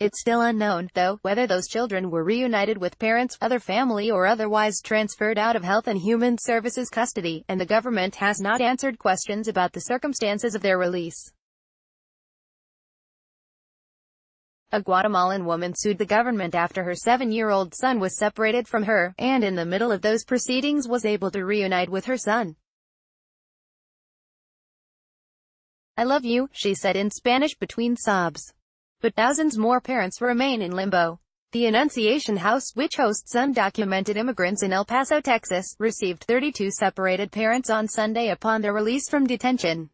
It's still unknown, though, whether those children were reunited with parents, other family or otherwise transferred out of Health and Human Services custody, and the government has not answered questions about the circumstances of their release. A Guatemalan woman sued the government after her 7-year-old son was separated from her, and in the middle of those proceedings was able to reunite with her son. "I love you," she said in Spanish between sobs. But thousands more parents remain in limbo. The Annunciation House, which hosts undocumented immigrants in El Paso, Texas, received 32 separated parents on Sunday upon their release from detention.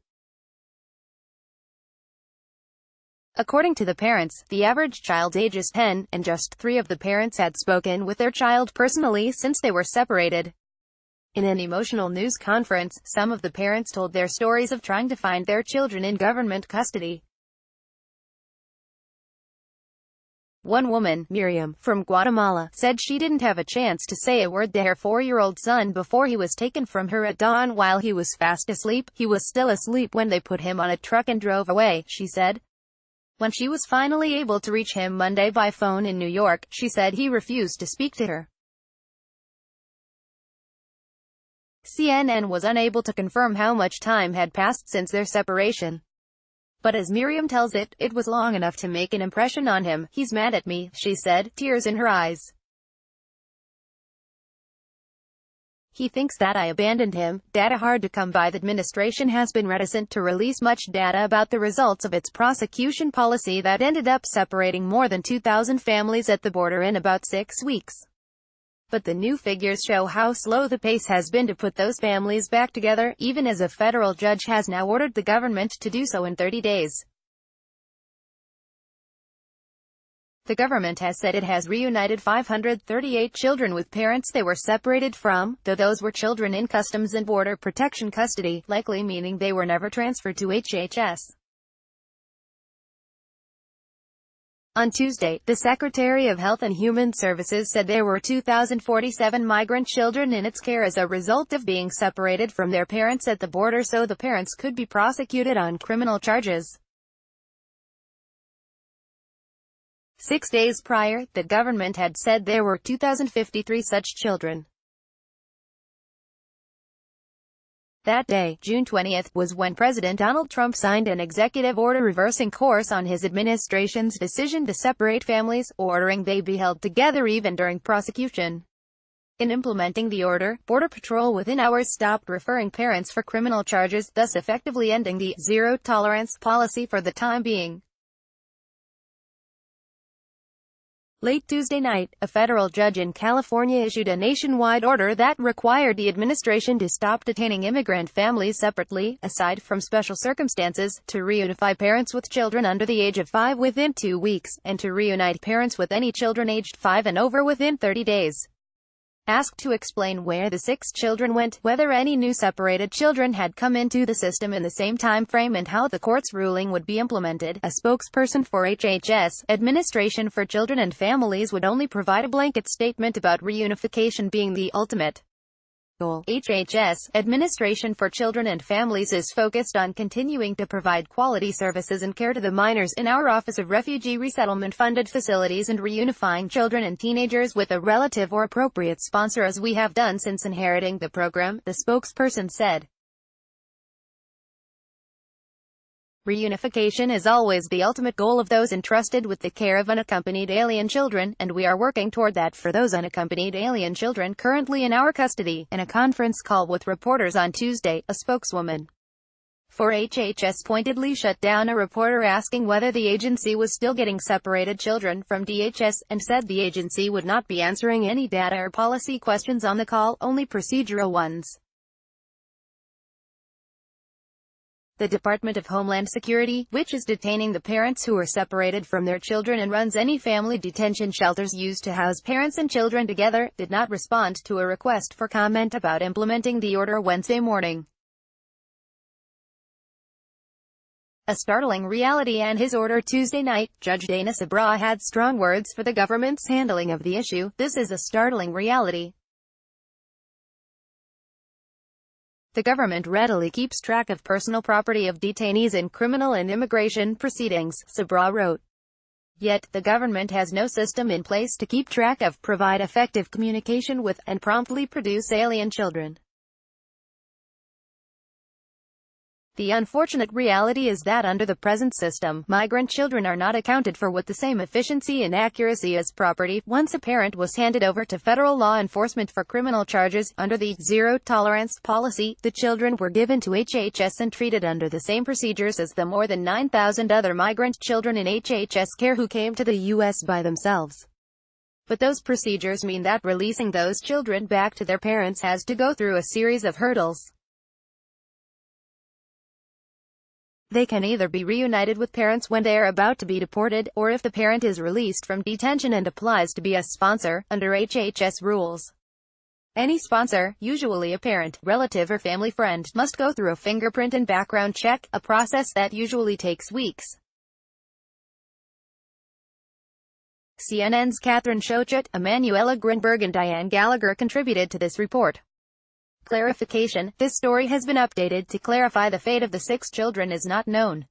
According to the parents, the average child's age is 10, and just 3 of the parents had spoken with their child personally since they were separated. In an emotional news conference, some of the parents told their stories of trying to find their children in government custody. One woman, Miriam, from Guatemala, said she didn't have a chance to say a word to her 4-year-old son before he was taken from her at dawn while he was fast asleep. He was still asleep when they put him on a truck and drove away, she said. When she was finally able to reach him Monday by phone in New York, she said he refused to speak to her. CNN was unable to confirm how much time had passed since their separation. But as Miriam tells it, it was long enough to make an impression on him. "He's mad at me," she said, tears in her eyes. "He thinks that I abandoned him." Data hard to come by. The administration has been reticent to release much data about the results of its prosecution policy that ended up separating more than 2,000 families at the border in about 6 weeks. But the new figures show how slow the pace has been to put those families back together, even as a federal judge has now ordered the government to do so in 30 days. The government has said it has reunited 538 children with parents they were separated from, though those were children in Customs and Border Protection custody, likely meaning they were never transferred to HHS. On Tuesday, the Secretary of Health and Human Services said there were 2,047 migrant children in its care as a result of being separated from their parents at the border, so the parents could be prosecuted on criminal charges. 6 days prior, the government had said there were 2,053 such children. That day, June 20th, was when President Donald Trump signed an executive order reversing course on his administration's decision to separate families, ordering they be held together even during prosecution. In implementing the order, Border Patrol within hours stopped referring parents for criminal charges, thus effectively ending the zero-tolerance policy for the time being. Late Tuesday night, a federal judge in California issued a nationwide order that required the administration to stop detaining immigrant families separately, aside from special circumstances, to reunify parents with children under the age of 5 within 2 weeks, and to reunite parents with any children aged 5 and over within 30 days. Asked to explain where the 6 children went, whether any new separated children had come into the system in the same time frame, and how the court's ruling would be implemented, a spokesperson for HHS, Administration for Children and Families, would only provide a blanket statement about reunification being the ultimate goal. HHS, Administration for Children and Families, is focused on continuing to provide quality services and care to the minors in our Office of Refugee Resettlement funded facilities and reunifying children and teenagers with a relative or appropriate sponsor, as we have done since inheriting the program, the spokesperson said. Reunification is always the ultimate goal of those entrusted with the care of unaccompanied alien children, and we are working toward that for those unaccompanied alien children currently in our custody. In a conference call with reporters on Tuesday, a spokeswoman for HHS pointedly shut down a reporter asking whether the agency was still getting separated children from DHS, and said the agency would not be answering any data or policy questions on the call, only procedural ones. The Department of Homeland Security, which is detaining the parents who are separated from their children and runs any family detention shelters used to house parents and children together, did not respond to a request for comment about implementing the order Wednesday morning. A startling reality and his order Tuesday night. Judge Dana Sabra had strong words for the government's handling of the issue. "This is a startling reality. The government readily keeps track of personal property of detainees in criminal and immigration proceedings," Sabra wrote. Yet, the government has no system in place to keep track of, provide effective communication with, and promptly produce alien children. The unfortunate reality is that under the present system, migrant children are not accounted for with the same efficiency and accuracy as property. Once a parent was handed over to federal law enforcement for criminal charges, under the zero-tolerance policy, the children were given to HHS and treated under the same procedures as the more than 9,000 other migrant children in HHS care who came to the U.S. by themselves. But those procedures mean that releasing those children back to their parents has to go through a series of hurdles. They can either be reunited with parents when they are about to be deported, or if the parent is released from detention and applies to be a sponsor, under HHS rules. Any sponsor, usually a parent, relative or family friend, must go through a fingerprint and background check, a process that usually takes weeks. CNN's Catherine Shochut, Emanuela Grinberg and Diane Gallagher contributed to this report. Clarification: this story has been updated to clarify the fate of the 6 children is not known.